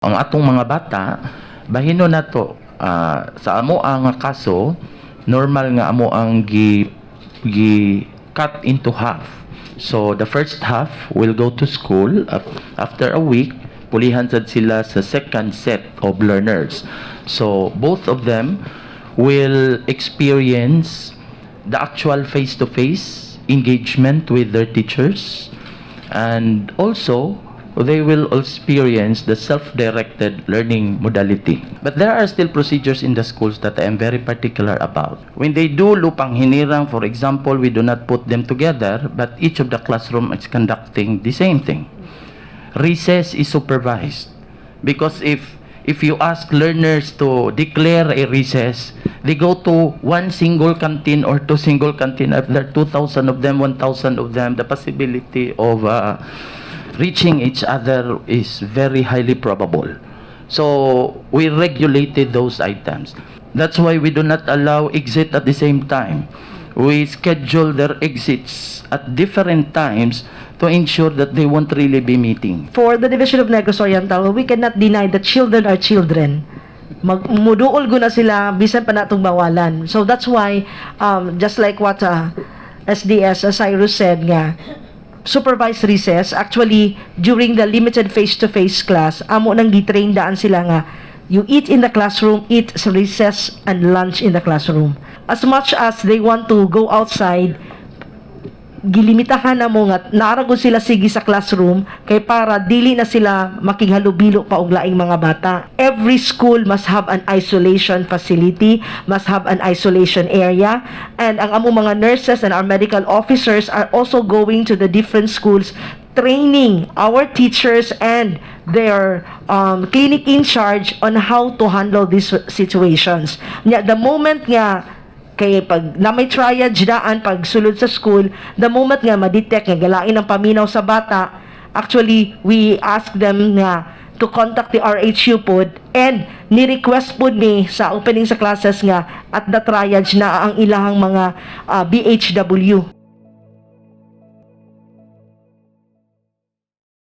Ang atong mga bata, bahino na to, sa amo ang kaso, normal nga amo ang gi cut into half. So the first half will go to school. After a week, pulihan sad sila sa second set of learners. So both of them will experience the actual face-to-face engagement with their teachers, and also they will experience the self-directed learning modality. But there are still procedures in the schools that I am very particular about. When they do lupang hinirang, for example, we do not put them together, but each of the classroom is conducting the same thing. Recess is supervised, because if you ask learners to declare a recess, they go to one single canteen or two single canteen. If there are 2,000 of them, 1,000 of them, the possibility of reaching each other is very highly probable. So we regulated those items. That's why we do not allow exit at the same time. We schedule their exits at different times to ensure that they won't really be meeting. For the Division of Negros Oriental, we cannot deny that children are children. Muduol ko na sila, bisan pa natong bawalan. So that's why, just like what SDS Cyrus said nga, supervised recess, actually, during the limited face-to-face class, amo nang gitrain daan sila nga, you eat in the classroom, eat sa recess, and lunch in the classroom. As much as they want to go outside, gilimitahan na mo nga naaragon sila sige sa classroom kay para dili na sila makighalubilo pa og laing mga bata. Every school must have an isolation facility, must have an isolation area, and ang amo mga nurses and our medical officers are also going to the different schools training our teachers and their clinic in charge on how to handle these situations. The moment nga kay pag na may triage daan pag sulod sa school, the moment nga ma-detect nga galain ang paminaw sa bata, actually we ask them nga to contact the RHU pod, and ni-request pod ni sa opening sa classes nga at the triage na ang ilahang mga BHW.